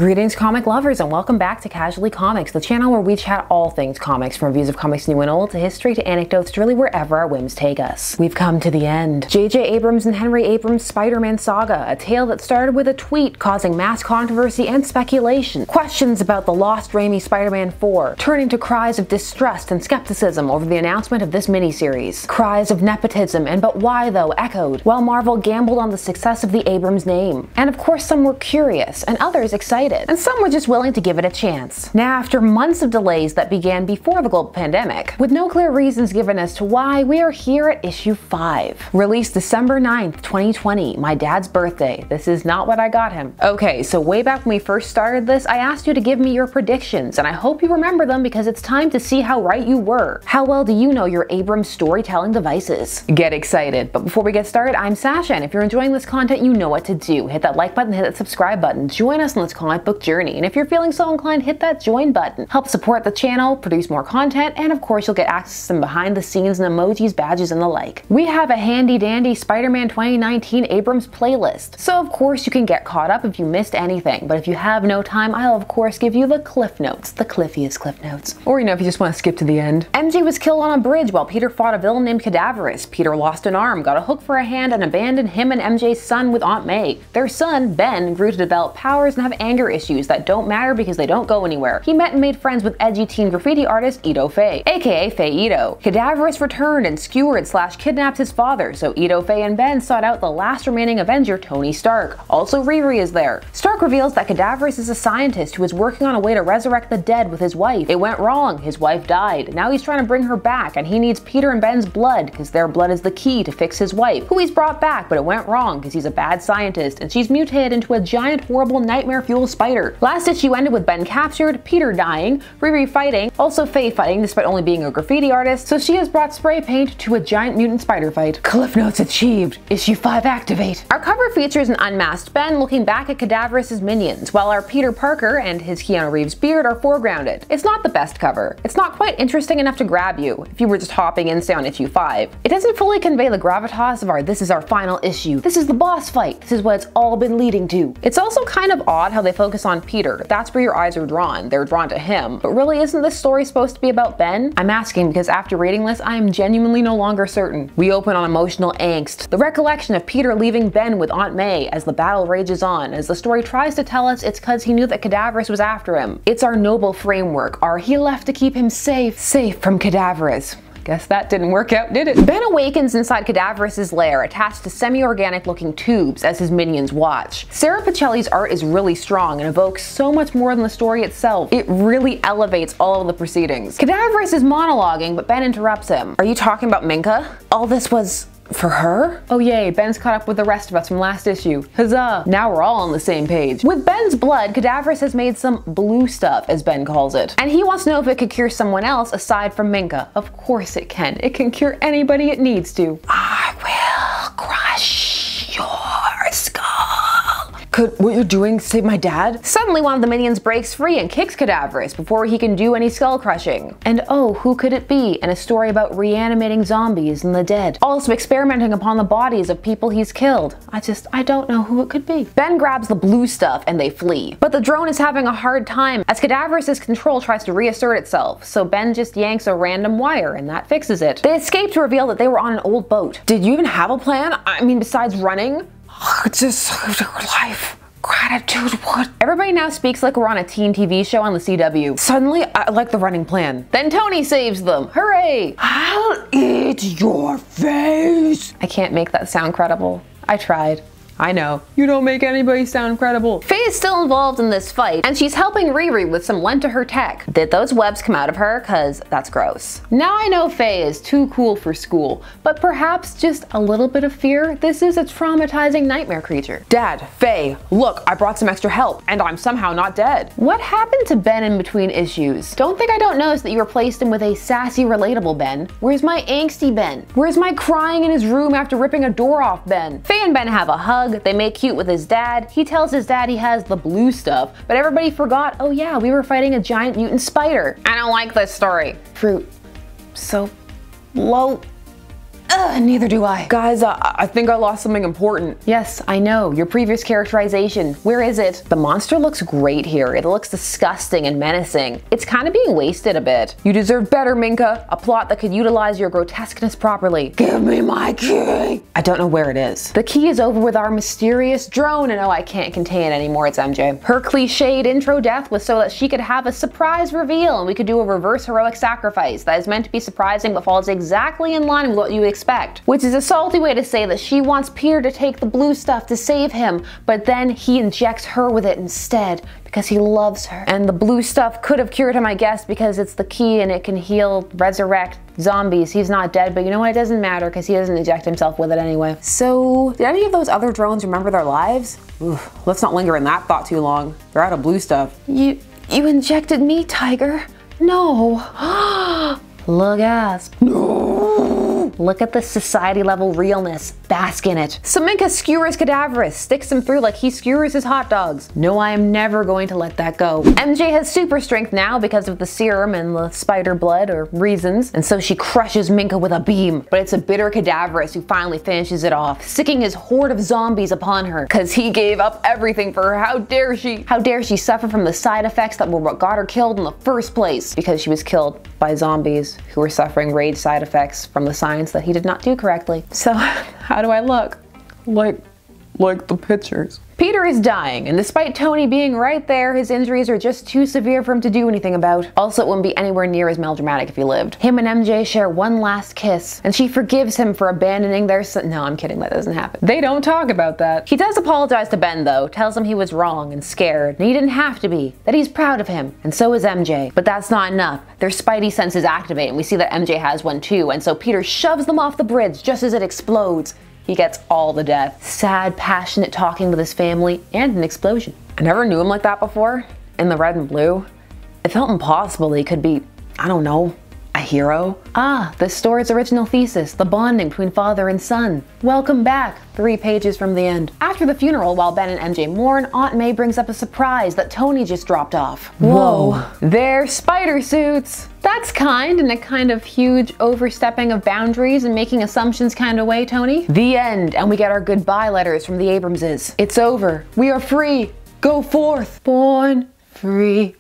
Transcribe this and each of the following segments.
Greetings comic lovers and welcome back to Casually Comics, the channel where we chat all things comics, from reviews of comics new and old to history to anecdotes to really wherever our whims take us. We've come to the end. J.J Abrams and Henry Abrams' Spider-Man saga, a tale that started with a tweet causing mass controversy and speculation, questions about the lost Raimi Spider-Man 4, turning to cries of distrust and skepticism over the announcement of this miniseries. Cries of nepotism and but why though echoed, while Marvel gambled on the success of the Abrams name. And of course some were curious and others excited. And some were just willing to give it a chance. Now, after months of delays that began before the global pandemic, with no clear reasons given as to why, we are here at issue 5. Released December 9th, 2020, my dad's birthday. This is not what I got him. Okay, so way back when we first started this, I asked you to give me your predictions, and I hope you remember them because it's time to see how right you were. How well do you know your Abrams storytelling devices? Get excited. But before we get started, I'm Sasha, and if you're enjoying this content, you know what to do. Hit that like button, hit that subscribe button, join us on this comic book journey, and if you're feeling so inclined, hit that join button. Help support the channel, produce more content, and of course you'll get access to some behind the scenes and emojis, badges, and the like. We have a handy dandy Spider-Man 2019 Abrams playlist, so of course you can get caught up if you missed anything, but if you have no time, I'll of course give you the cliff notes, the cliffiest cliff notes. Or if you just want to skip to the end. MJ was killed on a bridge while Peter fought a villain named Cadaverous. Peter lost an arm, got a hook for a hand, and abandoned him and MJ's son with Aunt May. Their son, Ben, grew to develop powers and have anger issues that don't matter because they don't go anywhere. He met and made friends with edgy teen graffiti artist Faye, aka Faye. Cadaverous returned and skewered/kidnapped his father, so Faye and Ben sought out the last remaining Avenger, Tony Stark. Also Riri is there. Stark reveals that Cadaverous is a scientist who is working on a way to resurrect the dead with his wife. It went wrong, his wife died. Now he's trying to bring her back, and he needs Peter and Ben's blood because their blood is the key to fix his wife, who he's brought back, but it went wrong because he's a bad scientist and she's mutated into a giant horrible nightmare-fueled spider. Last issue ended with Ben captured, Peter dying, Riri fighting, also Faye fighting despite only being a graffiti artist, so she has brought spray paint to a giant mutant spider fight. Cliff notes achieved. Issue 5 activate. Our cover features an unmasked Ben looking back at Cadaverous' minions, while our Peter Parker and his Keanu Reeves beard are foregrounded. It's not the best cover. It's not quite interesting enough to grab you if you were just hopping in, say, on issue 5. It doesn't fully convey the gravitas of our this is our final issue. This is the boss fight. This is what it's all been leading to. It's also kind of odd how they focus on Peter. That's where your eyes are drawn. They're drawn to him. But really, isn't this story supposed to be about Ben? I'm asking because after reading this, I am genuinely no longer certain. We open on emotional angst, the recollection of Peter leaving Ben with Aunt May as the battle rages on, as the story tries to tell us it's cause he knew that Cadaverous was after him. It's our noble framework, our he left to keep him safe from Cadaverous. Guess that didn't work out, did it? Ben awakens inside Cadaverous' lair, attached to semi-organic looking tubes as his minions watch. Sarah Pichelli's art is really strong and evokes so much more than the story itself. It really elevates all of the proceedings. Cadaverous is monologuing, but Ben interrupts him. Are you talking about Minka? All this was for her? Oh yay, Ben's caught up with the rest of us from last issue. Huzzah! Now we're all on the same page. With Ben's blood, Cadaverous has made some blue stuff, as Ben calls it. And he wants to know if it could cure someone else aside from Minka. Of course it can. It can cure anybody it needs to. I will crush your skull. Could what you're doing save my dad? Suddenly one of the minions breaks free and kicks Cadaverous before he can do any skull crushing. And oh, who could it be? And a story about reanimating zombies and the dead. Also experimenting upon the bodies of people he's killed. I don't know who it could be. Ben grabs the blue stuff and they flee. But the drone is having a hard time as Cadaverous' control tries to reassert itself. So Ben just yanks a random wire and that fixes it. They escape to reveal that they were on an old boat. Did you even have a plan? I mean, besides running? Just life. Gratitude, what? Everybody now speaks like we're on a teen TV show on the CW. Suddenly, I like the running plan. Then Tony saves them. Hooray! I'll eat your face. I can't make that sound credible. I tried. I know. You don't make anybody sound credible. Faye is still involved in this fight, and she's helping Riri with some lent to her tech. Did those webs come out of her? Cause that's gross. Now I know Faye is too cool for school, but perhaps just a little bit of fear. This is a traumatizing nightmare creature. Dad, Faye, look, I brought some extra help, and I'm somehow not dead. What happened to Ben in between issues? Don't think I don't notice that you replaced him with a sassy, relatable Ben. Where's my angsty Ben? Where's my crying in his room after ripping a door off Ben? Faye and Ben have a hug. They make cute with his dad. He tells his dad he has the blue stuff, but everybody forgot, oh yeah, we were fighting a giant mutant spider. I don't like this story. Fruit. So low. Neither do I. Guys, I think I lost something important. Yes, I know. Your previous characterization. Where is it? The monster looks great here. It looks disgusting and menacing. It's kind of being wasted a bit. You deserve better, Minka. A plot that could utilize your grotesqueness properly. Give me my key. I don't know where it is. The key is over with our mysterious drone, and oh, I can't contain it anymore. It's MJ. Her cliched intro death was so that she could have a surprise reveal, and we could do a reverse heroic sacrifice that is meant to be surprising but falls exactly in line with what you expect. Which is a salty way to say that she wants Peter to take the blue stuff to save him, but then he injects her with it instead because he loves her. And the blue stuff could have cured him, I guess, because it's the key and it can heal, resurrect zombies. He's not dead, but you know what? It doesn't matter because he doesn't inject himself with it anyway. So, did any of those other drones remember their lives? Oof, let's not linger in that thought too long. They're out of blue stuff. You injected me, Tiger? No. Look, gasp. No. Look at the society level realness. Bask in it. So Minka skewers Cadaverous, sticks him through like he skewers his hot dogs. No, I am never going to let that go. MJ has super strength now because of the serum and the spider blood or reasons, and so she crushes Minka with a beam. But it's a bitter Cadaverous who finally finishes it off, sicking his horde of zombies upon her, cause he gave up everything for her. How dare she? How dare she suffer from the side effects that were what got her killed in the first place? Because she was killed by zombies who were suffering rage side effects from the science that he did not do correctly. So how do I look? Like the pictures. Peter is dying, and despite Tony being right there, his injuries are just too severe for him to do anything about. Also, it wouldn't be anywhere near as melodramatic if he lived. Him and MJ share one last kiss, and she forgives him for abandoning their son. No, I'm kidding, that doesn't happen. They don't talk about that. He does apologize to Ben though, tells him he was wrong and scared, and he didn't have to be, that he's proud of him, and so is MJ. But that's not enough. Their Spidey senses activate, and we see that MJ has one too, and so Peter shoves them off the bridge just as it explodes. He gets all the death. Sad, passionate talking with his family, and an explosion. I never knew him like that before, in the red and blue. It felt impossible that he could be, I don't know, a hero. Ah, the story's original thesis, the bonding between father and son. Welcome back, 3 pages from the end. After the funeral, while Ben and MJ mourn, Aunt May brings up a surprise that Tony just dropped off. Whoa. They're spider suits. That's kind, in a kind of huge overstepping of boundaries and making assumptions kind of way, Tony. The end, and we get our goodbye letters from the Abramses. It's over. We are free. Go forth. Born free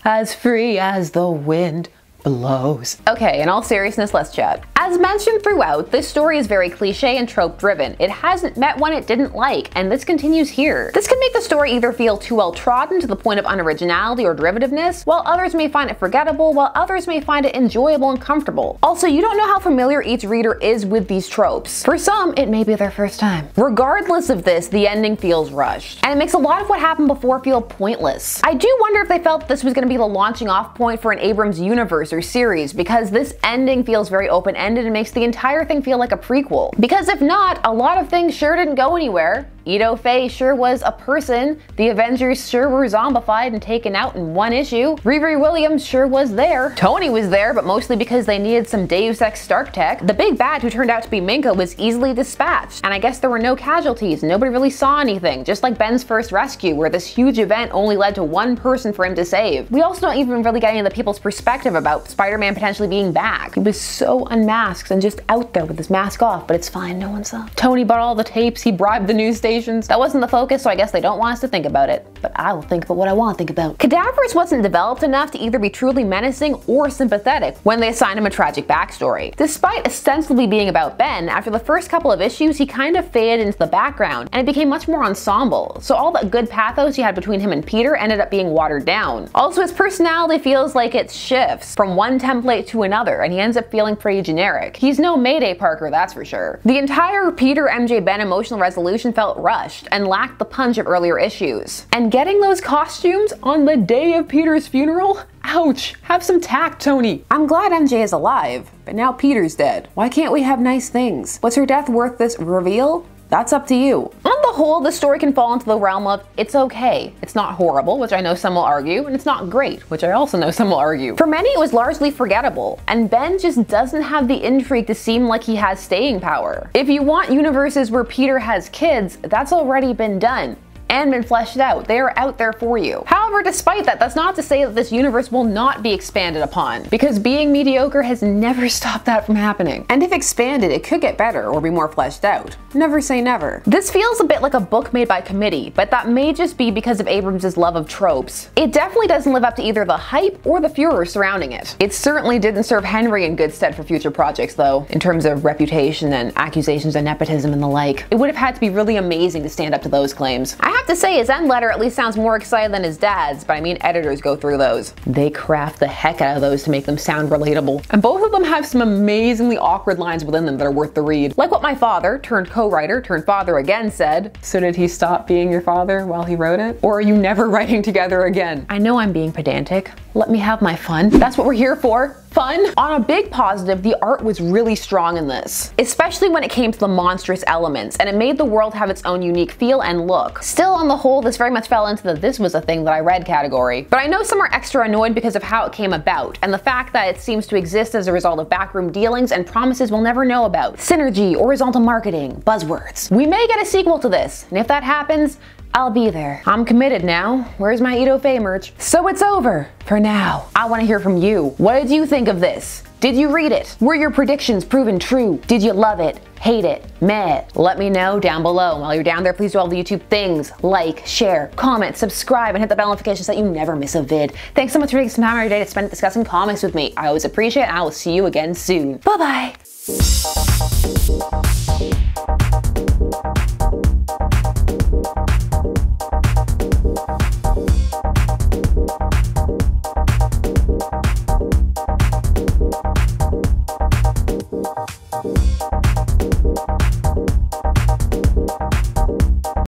as the wind blows. Okay, in all seriousness, let's chat. As mentioned throughout, this story is very cliche and trope driven. It hasn't met one it didn't like, and this continues here. This can make the story either feel too well trodden to the point of unoriginality or derivativeness, while others may find it forgettable, while others may find it enjoyable and comfortable. Also, you don't know how familiar each reader is with these tropes. For some, it may be their first time. Regardless of this, the ending feels rushed, and it makes a lot of what happened before feel pointless. I do wonder if they felt this was going to be the launching off point for an Abrams universe or series, because this ending feels very open-ended and makes the entire thing feel like a prequel. Because if not, a lot of things sure didn't go anywhere. Faye sure was a person, the Avengers sure were zombified and taken out in one issue, Riri Williams sure was there, Tony was there, but mostly because they needed some Deus Ex Stark tech, the big bad who turned out to be Minka was easily dispatched, and I guess there were no casualties, nobody really saw anything, just like Ben's first rescue, where this huge event only led to one person for him to save. We also don't even really get any of the people's perspective about Spider-Man potentially being back. He was so unmasked and just out there with his mask off, but it's fine, no one saw. Tony bought all the tapes, he bribed the news station. That wasn't the focus, so I guess they don't want us to think about it. But I will think about what I want to think about. Cadaverous wasn't developed enough to either be truly menacing or sympathetic when they assigned him a tragic backstory. Despite ostensibly being about Ben, after the first couple of issues, he kind of faded into the background, and it became much more ensemble. So all that good pathos he had between him and Peter ended up being watered down. Also, his personality feels like it shifts from one template to another, and he ends up feeling pretty generic. He's no Mayday Parker, that's for sure. The entire Peter, MJ, Ben emotional resolution felt rushed and lacked the punch of earlier issues. And getting those costumes on the day of Peter's funeral? Ouch! Have some tact, Tony! I'm glad MJ is alive, but now Peter's dead. Why can't we have nice things? Was her death worth this reveal? That's up to you. On the whole, the story can fall into the realm of it's okay. It's not horrible, which I know some will argue, and it's not great, which I also know some will argue. For many, it was largely forgettable, and Ben just doesn't have the intrigue to seem like he has staying power. If you want universes where Peter has kids, that's already been done. and been fleshed out. They are out there for you. However, despite that, that's not to say that this universe will not be expanded upon, because being mediocre has never stopped that from happening. And if expanded, it could get better or be more fleshed out. Never say never. This feels a bit like a book made by committee, but that may just be because of Abrams' love of tropes. It definitely doesn't live up to either the hype or the furor surrounding it. It certainly didn't serve Henry in good stead for future projects though, in terms of reputation and accusations of nepotism and the like. It would have had to be really amazing to stand up to those claims. I have to say his end letter at least sounds more excited than his dad's, but I mean editors go through those. They craft the heck out of those to make them sound relatable. And both of them have some amazingly awkward lines within them that are worth the read. Like what my father, turned co-writer, turned father again said, "So did he stop being your father while he wrote it? Or are you never writing together again?" I know I'm being pedantic. Let me have my fun. That's what we're here for. Fun. On a big positive, the art was really strong in this, especially when it came to the monstrous elements, and it made the world have its own unique feel and look. Still, on the whole, this very much fell into the "this was a thing that I read" category. But I know some are extra annoyed because of how it came about, and the fact that it seems to exist as a result of backroom dealings and promises we'll never know about. Synergy, horizontal marketing, buzzwords. We may get a sequel to this, and if that happens, I'll be there. I'm committed now. Where's my Faye merch? So it's over for now. I want to hear from you. What did you think of this? Did you read it? Were your predictions proven true? Did you love it? Hate it? Meh? Let me know down below. While you're down there, please do all the YouTube things. Like, share, comment, subscribe, and hit the bell notification so that you never miss a vid. Thanks so much for taking some time out of your day to spend it discussing comics with me. I always appreciate it, and I will see you again soon. Bye-bye.